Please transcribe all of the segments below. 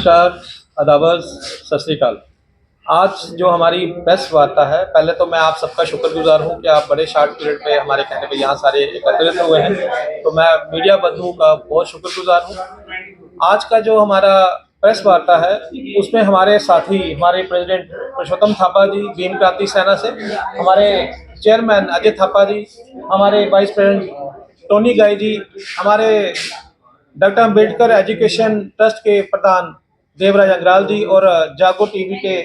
नमस्कार, अदाबर, सत श्री अकाल। आज जो हमारी प्रेस वार्ता है, पहले तो मैं आप सबका शुक्रगुजार हूं कि आप बड़े शॉर्ट पीरियड पे हमारे कहने पे यहाँ सारे एकत्रित हुए हैं, तो मैं मीडिया बंधुओं का बहुत शुक्रगुजार हूं। आज का जो हमारा प्रेस वार्ता है, उसमें हमारे साथी, हमारे प्रेसिडेंट पुरुषोत्तम थापा जी भीम क्रांति सेना से, हमारे चेयरमैन अजय थापा जी, हमारे वाइस प्रेसिडेंट टोनी गाई जी, हमारे डॉक्टर अम्बेडकर एजुकेशन ट्रस्ट के प्रधान देवराज अंग्राल जी और जागो टीवी के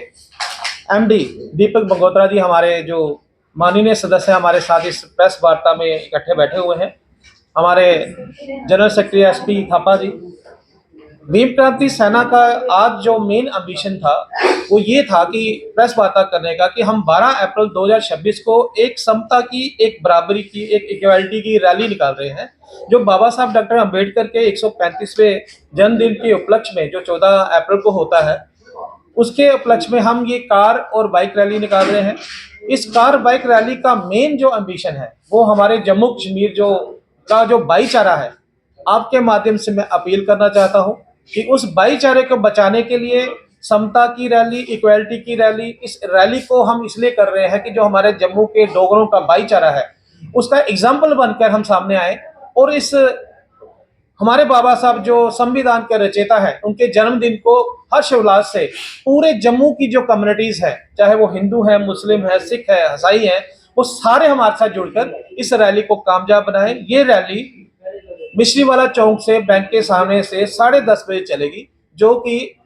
एमडी दीपक बंगोत्रा जी हमारे जो माननीय सदस्य हमारे साथ इस प्रेस वार्ता में इकट्ठे बैठे हुए हैं। हमारे जनरल सेक्रेटरी एसपी थापा जी। भीम क्रांति सेना का आज जो मेन एम्बिशन था वो ये था कि प्रेस वार्ता करने का कि हम 12 अप्रैल 2026 को एक समता की, एक बराबरी की, एक इक्वालिटी की रैली निकाल रहे हैं, जो बाबा साहब डॉक्टर अम्बेडकर के 135वें जन्मदिन के उपलक्ष्य में जो 14 अप्रैल को होता है, उसके उपलक्ष्य में हम ये कार और बाइक रैली निकाल रहे हैं। इस कार बाइक रैली का मेन जो एम्बिशन है वो हमारे जम्मू कश्मीर जो भाईचारा है, आपके माध्यम से मैं अपील करना चाहता हूँ कि उस भाईचारे को बचाने के लिए समता की रैली, इक्वालिटी की रैली, इस रैली को हम इसलिए कर रहे हैं कि जो हमारे जम्मू के डोगरों का भाईचारा है उसका एग्जाम्पल बनकर हम सामने आए और इस हमारे बाबा साहब जो संविधान के रचयिता हैं, उनके जन्मदिन को हर्षोल्लास से पूरे जम्मू की जो कम्युनिटीज है, चाहे वो हिंदू है, मुस्लिम है, सिख है, ईसाई है, वो सारे हमारे साथ जुड़कर इस रैली को कामयाब बनाए। ये रैली मिश्रीवाला चौक से बैंक के सामने से 10:30 बजे चलेगी, जो कि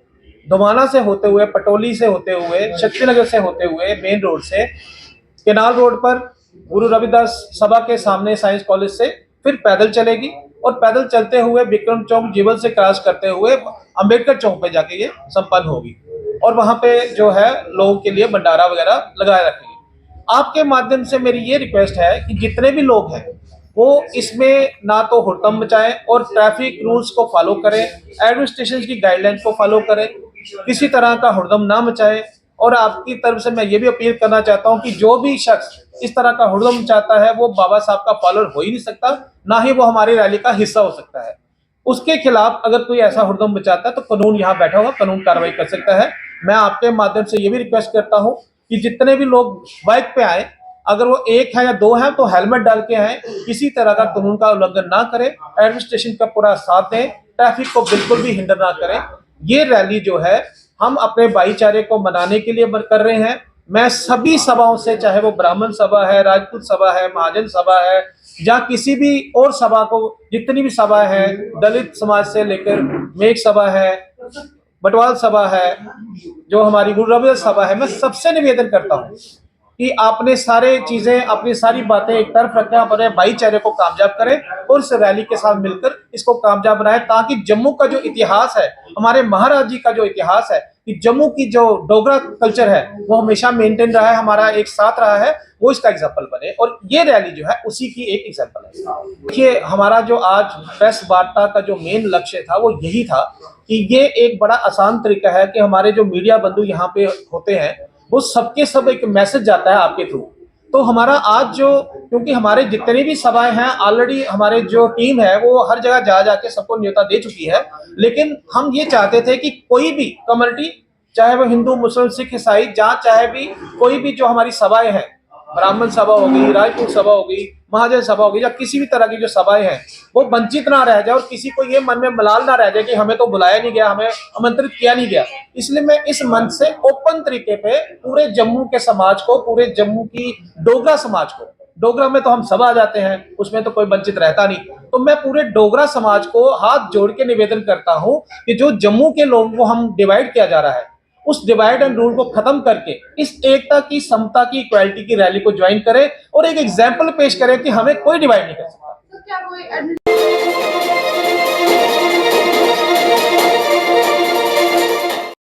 धुमाना से होते हुए, पटोली से होते हुए, शक्तिनगर से होते हुए, मेन रोड से केनाल रोड पर गुरु रविदास सभा के सामने साइंस कॉलेज से फिर पैदल चलेगी और पैदल चलते हुए विक्रम चौक जीवल से क्रॉस करते हुए अंबेडकर चौक पे जाके ये संपन्न होगी और वहां पे जो है लोगों के लिए भंडारा वगैरह लगाए रखेंगे। आपके माध्यम से मेरी ये रिक्वेस्ट है कि जितने भी लोग हैं वो इसमें ना तो हुड़दंग मचाएं और ट्रैफिक रूल्स को फॉलो करें, एडमिनिस्ट्रेशन की गाइडलाइंस को फॉलो करें, किसी तरह का हुड़दंग ना मचाएं। और आपकी तरफ से मैं ये भी अपील करना चाहता हूं कि जो भी शख्स इस तरह का हुड़दंग मचाता है वो बाबा साहब का फॉलोअर हो ही नहीं सकता, ना ही वो हमारी रैली का हिस्सा हो सकता है। उसके खिलाफ अगर कोई ऐसा हुड़दंग मचाता है तो कानून यहाँ बैठा हुआ, कानून कार्रवाई कर सकता है। मैं आपके माध्यम से ये भी रिक्वेस्ट करता हूँ कि जितने भी लोग बाइक पे आए, अगर वो एक है या दो हैं तो हेलमेट डाल के आए, किसी तरह का कानून का उल्लंघन ना करें, एडमिनिस्ट्रेशन का पूरा साथ दें, ट्रैफिक को बिल्कुल भी हिंडर ना करें। ये रैली जो है हम अपने भाईचारे को मनाने के लिए कर रहे हैं। मैं सभी सभाओं से, चाहे वो ब्राह्मण सभा है, राजपूत सभा है, महाजन सभा है, या किसी भी और सभा को, जितनी भी सभा है, दलित समाज से लेकर मेघ सभा है, बटवाल सभा है, जो हमारी गुरु रविदास सभा है, मैं सबसे निवेदन करता हूँ कि आपने सारे चीजें, अपनी सारी बातें एक तरफ रखें, अपने भाईचारे को कामयाब करें और इस रैली के साथ मिलकर इसको कामयाब बनाएं, ताकि जम्मू का जो इतिहास है, हमारे महाराज जी का जो इतिहास है, कि जम्मू की जो डोगरा कल्चर है वो हमेशा मेंटेन रहा है, हमारा एक साथ रहा है, वो इसका एग्जाम्पल बने और ये रैली जो है उसी की एक एग्जाम्पल है। देखिए, हमारा जो आज प्रेस वार्ता का जो मेन लक्ष्य था वो यही था कि ये एक बड़ा आसान तरीका है कि हमारे जो मीडिया बंधु यहाँ पे होते हैं वो सबके सब एक मैसेज जाता है आपके थ्रू। तो हमारा आज जो, क्योंकि हमारे जितने भी सभाएं हैं ऑलरेडी, हमारे जो टीम है वो हर जगह जा जाके सबको न्योता दे चुकी है, लेकिन हम ये चाहते थे कि कोई भी कम्युनिटी, चाहे वो हिंदू, मुस्लिम, सिख, ईसाई, जहाँ चाहे भी कोई भी जो हमारी सभाएं हैं, ब्राह्मण सभा होगी, राजपूत सभा होगी, महाजन सभा होगी, या किसी भी तरह की जो सभाएं हैं वो वंचित ना रह जाए और किसी को ये मन में मलाल ना रह जाए कि हमें तो बुलाया नहीं गया, हमें आमंत्रित किया नहीं गया। इसलिए मैं इस मंच से ओपन तरीके पे पूरे जम्मू के समाज को, पूरे जम्मू की डोगरा समाज को, डोगरा में तो हम सब आ जाते हैं, उसमें तो कोई वंचित रहता नहीं, तो मैं पूरे डोगरा समाज को हाथ जोड़ के निवेदन करता हूं कि जो जम्मू के लोगों को हम डिवाइड किया जा रहा है, उस डिवाइड एंड रूल को खत्म करके इस एकता की, समता की, इक्वालिटी की रैली को ज्वाइन करें और एक एग्जाम्पल पेश करें कि हमें कोई डिवाइड नहीं कर सकता।